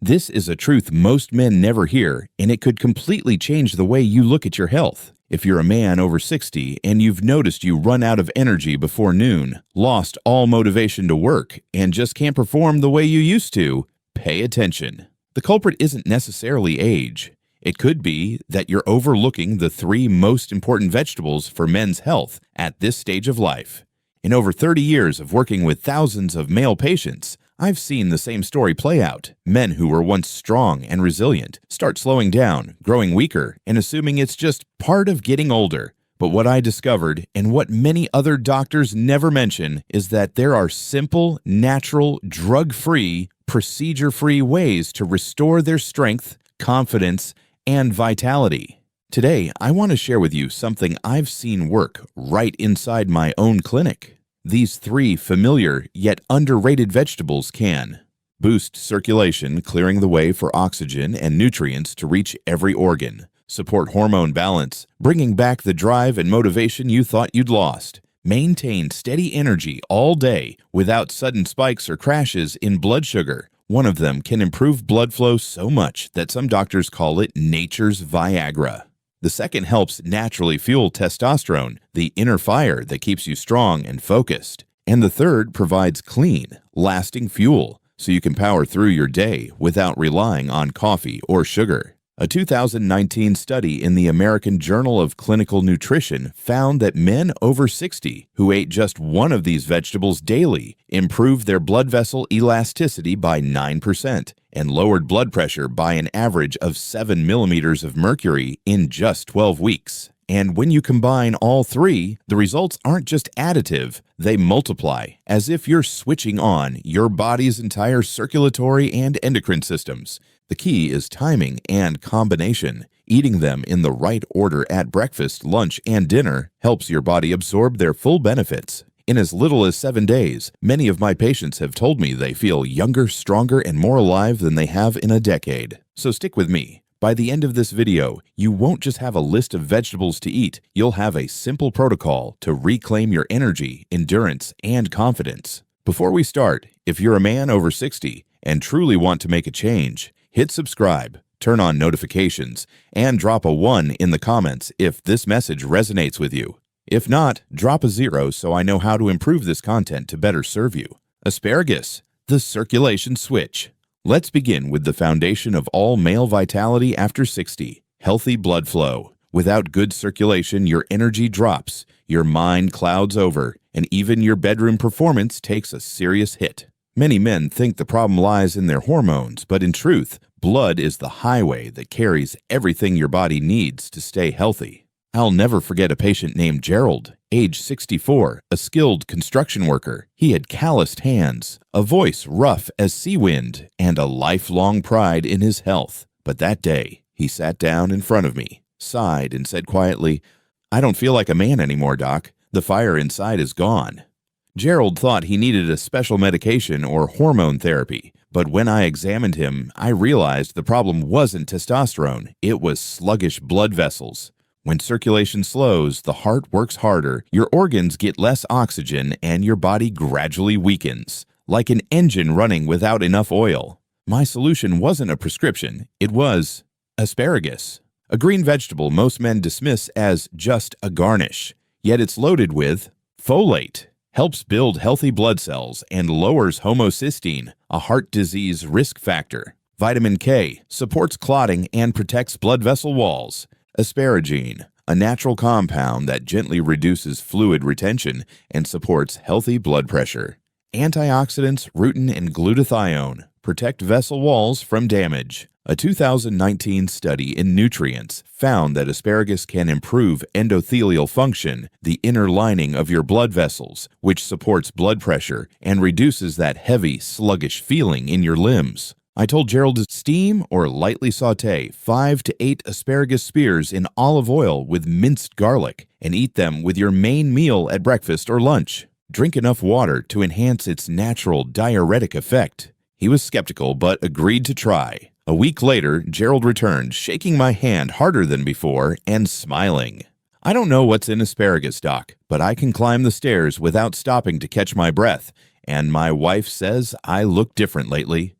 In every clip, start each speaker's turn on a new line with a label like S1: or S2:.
S1: This is a truth most men never hear, and it could completely change the way you look at your health. If you're a man over 60 and you've noticed you run out of energy before noon, lost all motivation to work, and just can't perform the way you used to, pay attention. The culprit isn't necessarily age. It could be that you're overlooking the 3 most important vegetables for men's health at this stage of life. In over 30 years of working with thousands of male patients, I've seen the same story play out. Men who were once strong and resilient start slowing down, growing weaker, and assuming it's just part of getting older. But what I discovered, and what many other doctors never mention, is that there are simple, natural, drug-free, procedure-free ways to restore their strength, confidence, and vitality. Today, I want to share with you something I've seen work right inside my own clinic. These 3 familiar yet underrated vegetables can boost circulation, clearing the way for oxygen and nutrients to reach every organ, support hormone balance, bringing back the drive and motivation you thought you'd lost, maintain steady energy all day without sudden spikes or crashes in blood sugar. One of them can improve blood flow so much that some doctors call it nature's Viagra. The second helps naturally fuel testosterone, the inner fire that keeps you strong and focused. And the third provides clean, lasting fuel so you can power through your day without relying on coffee or sugar. A 2019 study in the American Journal of Clinical Nutrition found that men over 60 who ate just one of these vegetables daily improved their blood vessel elasticity by 9% and lowered blood pressure by an average of 7 millimeters of mercury in just 12 weeks. And when you combine all 3, the results aren't just additive, they multiply, as if you're switching on your body's entire circulatory and endocrine systems. The key is timing and combination. Eating them in the right order at breakfast, lunch, and dinner helps your body absorb their full benefits. In as little as 7 days, many of my patients have told me they feel younger, stronger, and more alive than they have in a decade. So stick with me. By the end of this video, you won't just have a list of vegetables to eat, you'll have a simple protocol to reclaim your energy, endurance, and confidence. Before we start, if you're a man over 60 and truly want to make a change, hit subscribe, turn on notifications, and drop a 1 in the comments if this message resonates with you. If not, drop a 0 so I know how to improve this content to better serve you. Asparagus, the circulation switch. Let's begin with the foundation of all male vitality after 60, healthy blood flow. Without good circulation, your energy drops, your mind clouds over, and even your bedroom performance takes a serious hit. Many men think the problem lies in their hormones, but in truth, blood is the highway that carries everything your body needs to stay healthy. I'll never forget a patient named Gerald, age 64, a skilled construction worker. He had calloused hands, a voice rough as sea wind, and a lifelong pride in his health. But that day, he sat down in front of me, sighed, and said quietly, "I don't feel like a man anymore, Doc. The fire inside is gone." Gerald thought he needed a special medication or hormone therapy, but when I examined him, I realized the problem wasn't testosterone, it was sluggish blood vessels. When circulation slows, the heart works harder, your organs get less oxygen, and your body gradually weakens, like an engine running without enough oil. My solution wasn't a prescription, it was asparagus, a green vegetable most men dismiss as just a garnish, yet it's loaded with folate. Helps build healthy blood cells and lowers homocysteine, a heart disease risk factor. Vitamin K supports clotting and protects blood vessel walls. Asparagine, a natural compound that gently reduces fluid retention and supports healthy blood pressure. Antioxidants, rutin, and glutathione protect vessel walls from damage. A 2019 study in Nutrients found that asparagus can improve endothelial function, the inner lining of your blood vessels, which supports blood pressure and reduces that heavy, sluggish feeling in your limbs. I told Gerald to steam or lightly saute 5 to 8 asparagus spears in olive oil with minced garlic and eat them with your main meal at breakfast or lunch. Drink enough water to enhance its natural diuretic effect. He was skeptical but agreed to try. A week later, Gerald returned, shaking my hand harder than before and smiling. "I don't know what's in asparagus, Doc, but I can climb the stairs without stopping to catch my breath, and my wife says I look different lately."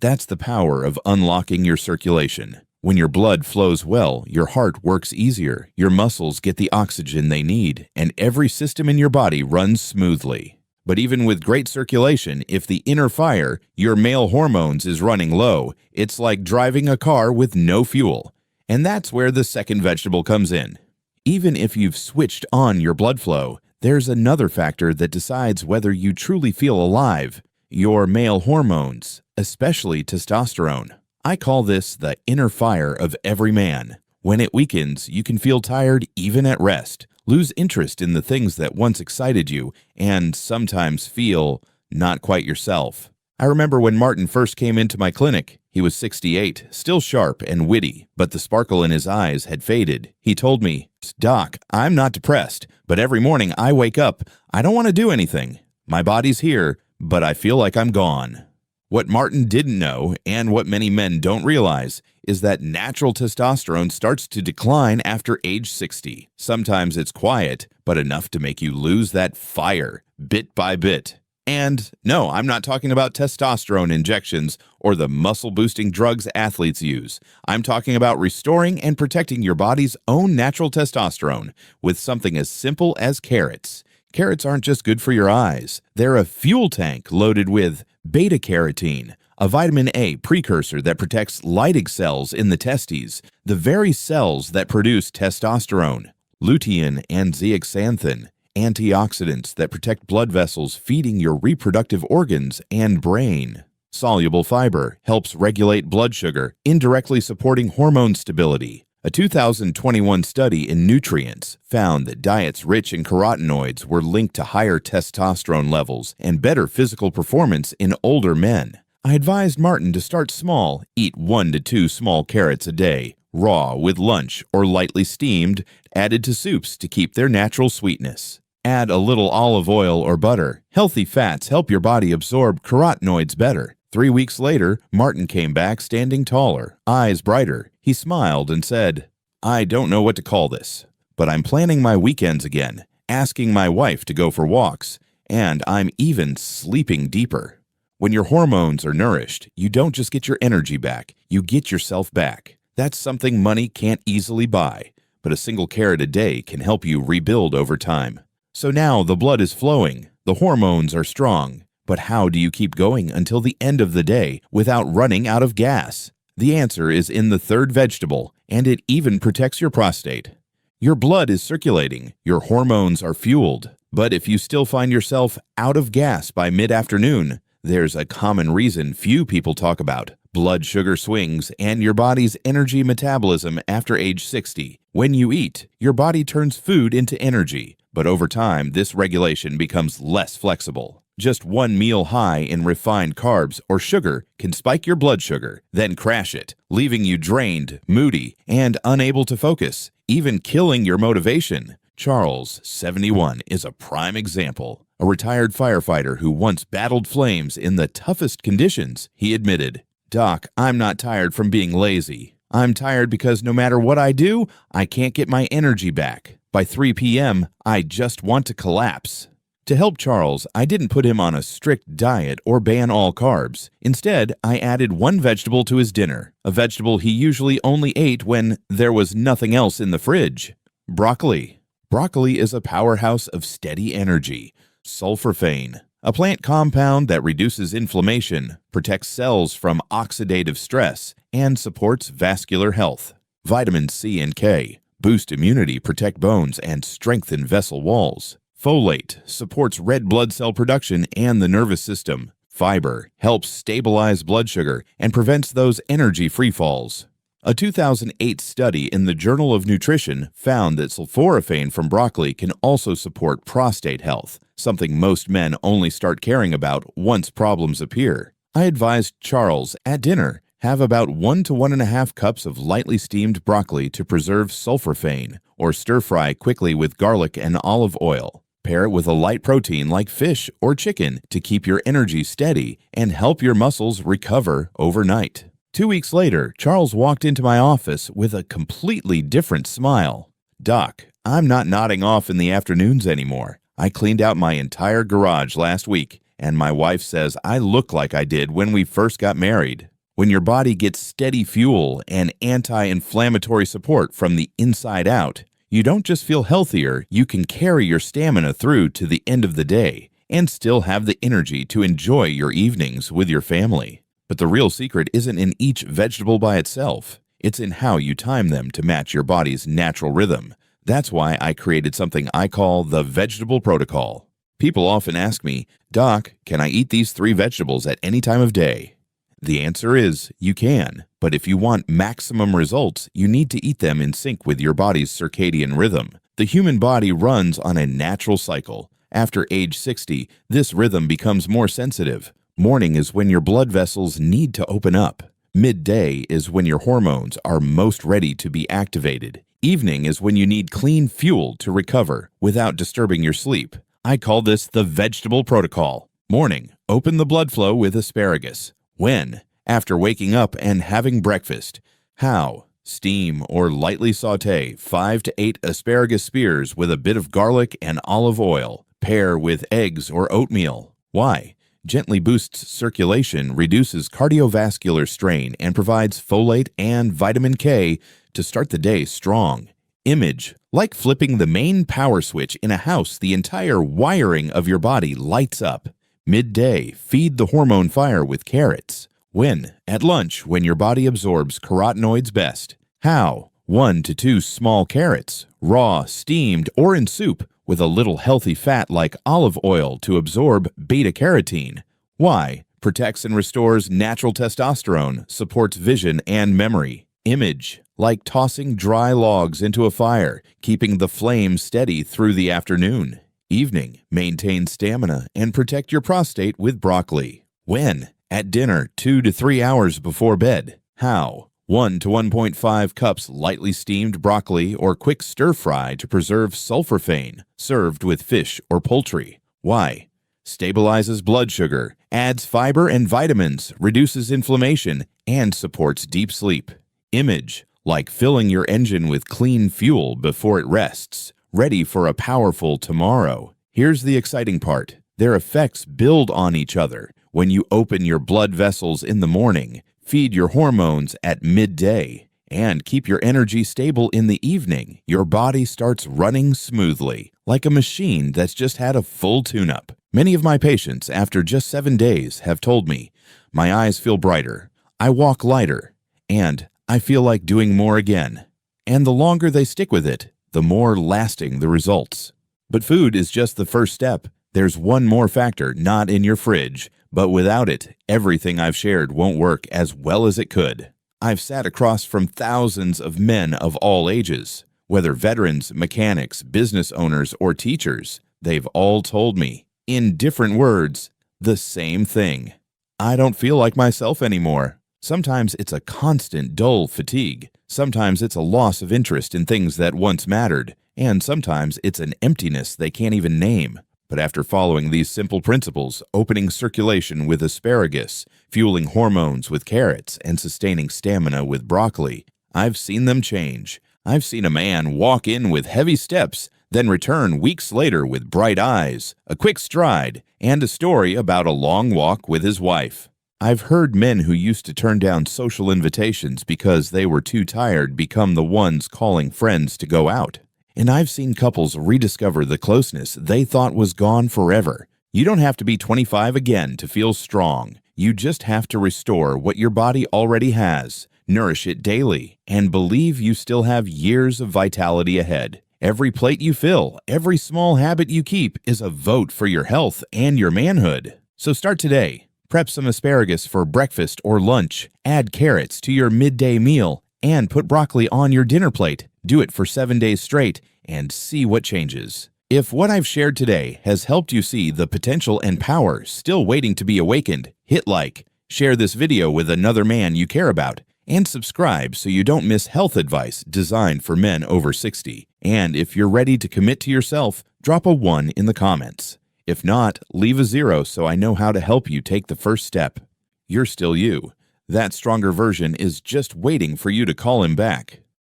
S1: That's the power of unlocking your circulation. When your blood flows well, your heart works easier, your muscles get the oxygen they need, and every system in your body runs smoothly. But even with great circulation, if the inner fire, your male hormones, is running low, it's like driving a car with no fuel. And that's where the second vegetable comes in. Even if you've switched on your blood flow, there's another factor that decides whether you truly feel alive: your male hormones, especially testosterone. I call this the inner fire of every man. When it weakens, you can feel tired even at rest, lose interest in the things that once excited you, and sometimes feel not quite yourself. I remember when Martin first came into my clinic. He was 68, still sharp and witty, but the sparkle in his eyes had faded. He told me, "Doc, I'm not depressed, but every morning I wake up, I don't want to do anything. My body's here, but I feel like I'm gone." What Martin didn't know, and what many men don't realize, is that natural testosterone starts to decline after age 60. Sometimes it's quiet, but enough to make you lose that fire, bit by bit. And no, I'm not talking about testosterone injections or the muscle-boosting drugs athletes use. I'm talking about restoring and protecting your body's own natural testosterone with something as simple as carrots. Carrots aren't just good for your eyes. They're a fuel tank loaded with beta-carotene, a vitamin A precursor that protects Leydig cells in the testes, the very cells that produce testosterone, lutein and zeaxanthin, antioxidants that protect blood vessels feeding your reproductive organs and brain. Soluble fiber helps regulate blood sugar, indirectly supporting hormone stability. A 2021 study in Nutrients found that diets rich in carotenoids were linked to higher testosterone levels and better physical performance in older men. I advised Martin to start small, eat 1 to 2 small carrots a day, raw with lunch or lightly steamed, added to soups to keep their natural sweetness. Add a little olive oil or butter. Healthy fats help your body absorb carotenoids better. 3 weeks later, Martin came back standing taller, eyes brighter. He smiled and said, "I don't know what to call this, but I'm planning my weekends again, asking my wife to go for walks, and I'm even sleeping deeper." When your hormones are nourished, you don't just get your energy back, you get yourself back. That's something money can't easily buy, but a single carrot a day can help you rebuild over time. So now the blood is flowing, the hormones are strong. But how do you keep going until the end of the day without running out of gas? The answer is in the third vegetable, and it even protects your prostate. Your blood is circulating, your hormones are fueled, but if you still find yourself out of gas by mid-afternoon, there's a common reason few people talk about: blood sugar swings and your body's energy metabolism after age 60. When you eat, your body turns food into energy, but over time, this regulation becomes less flexible. Just one meal high in refined carbs or sugar can spike your blood sugar, then crash it, leaving you drained, moody, and unable to focus, even killing your motivation. Charles, 71, is a prime example. A retired firefighter who once battled flames in the toughest conditions. He admitted, "Doc, I'm not tired from being lazy. I'm tired because no matter what I do, I can't get my energy back. By 3 p.m., I just want to collapse." To help Charles, I didn't put him on a strict diet or ban all carbs. Instead, I added one vegetable to his dinner, a vegetable he usually only ate when there was nothing else in the fridge: broccoli. Broccoli is a powerhouse of steady energy. Sulforaphane, a plant compound that reduces inflammation, protects cells from oxidative stress, and supports vascular health. Vitamins C and K boost immunity, protect bones, and strengthen vessel walls. Folate supports red blood cell production and the nervous system. Fiber helps stabilize blood sugar and prevents those energy free falls. A 2008 study in the Journal of Nutrition found that sulforaphane from broccoli can also support prostate health, something most men only start caring about once problems appear. I advised Charles at dinner, have about 1 to 1.5 cups of lightly steamed broccoli to preserve sulforaphane, or stir fry quickly with garlic and olive oil. Pair it with a light protein like fish or chicken to keep your energy steady and help your muscles recover overnight. 2 weeks later, Charles walked into my office with a completely different smile. "Doc, I'm not nodding off in the afternoons anymore. I cleaned out my entire garage last week, and my wife says I look like I did when we first got married. When your body gets steady fuel and anti-inflammatory support from the inside out, you don't just feel healthier, you can carry your stamina through to the end of the day and still have the energy to enjoy your evenings with your family. But the real secret isn't in each vegetable by itself. It's in how you time them to match your body's natural rhythm. That's why I created something I call the vegetable protocol. People often ask me, "Doc, can I eat these 3 vegetables at any time of day?" The answer is, you can, but if you want maximum results, you need to eat them in sync with your body's circadian rhythm. The human body runs on a natural cycle. After age 60, this rhythm becomes more sensitive. Morning is when your blood vessels need to open up. Midday is when your hormones are most ready to be activated. Evening is when you need clean fuel to recover without disturbing your sleep. I call this the vegetable protocol. Morning, open the blood flow with asparagus. When? After waking up and having breakfast. How? Steam or lightly saute 5 to 8 asparagus spears with a bit of garlic and olive oil. Pair with eggs or oatmeal. Why? Gently boosts circulation, reduces cardiovascular strain, and provides folate and vitamin K to start the day strong. Image. Like flipping the main power switch in a house, the entire wiring of your body lights up. Midday, feed the hormone fire with carrots. When? At lunch, when your body absorbs carotenoids best. How? 1 to 2 small carrots, raw, steamed, or in soup, with a little healthy fat like olive oil to absorb beta-carotene. Why? Protects and restores natural testosterone, supports vision and memory. Image. Like tossing dry logs into a fire, keeping the flame steady through the afternoon. Evening, maintain stamina and protect your prostate with broccoli. When? At dinner, 2 to 3 hours before bed. How? 1 to 1.5 cups lightly steamed broccoli or quick stir fry to preserve sulforaphane, served with fish or poultry. Why? Stabilizes blood sugar, adds fiber and vitamins, reduces inflammation, and supports deep sleep. Image. Like filling your engine with clean fuel before it rests, ready for a powerful tomorrow. Here's the exciting part. Their effects build on each other. When you open your blood vessels in the morning, feed your hormones at midday, and keep your energy stable in the evening, your body starts running smoothly, like a machine that's just had a full tune-up. Many of my patients, after just 7 days, have told me, "My eyes feel brighter, I walk lighter, and I feel like doing more again." And the longer they stick with it, the more lasting the results. But food is just the first step. There's one more factor not in your fridge, but without it, everything I've shared won't work as well as it could. I've sat across from thousands of men of all ages. Whether veterans, mechanics, business owners, or teachers, they've all told me, in different words, the same thing. I don't feel like myself anymore. Sometimes it's a constant dull fatigue. Sometimes it's a loss of interest in things that once mattered. And sometimes it's an emptiness they can't even name. But after following these simple principles, opening circulation with asparagus, fueling hormones with carrots, and sustaining stamina with broccoli, I've seen them change. I've seen a man walk in with heavy steps, then return weeks later with bright eyes, a quick stride, and a story about a long walk with his wife. I've heard men who used to turn down social invitations because they were too tired become the ones calling friends to go out. And I've seen couples rediscover the closeness they thought was gone forever. You don't have to be 25 again to feel strong. You just have to restore what your body already has, nourish it daily, and believe you still have years of vitality ahead. Every plate you fill, every small habit you keep is a vote for your health and your manhood. So start today. Prep some asparagus for breakfast or lunch, add carrots to your midday meal, and put broccoli on your dinner plate. Do it for 7 days straight and see what changes. If what I've shared today has helped you see the potential and power still waiting to be awakened, hit like, share this video with another man you care about, and subscribe so you don't miss health advice designed for men over 60. And if you're ready to commit to yourself, drop a 1 in the comments. If not, leave a 0 so I know how to help you take the first step. You're still you. That stronger version is just waiting for you to call him back.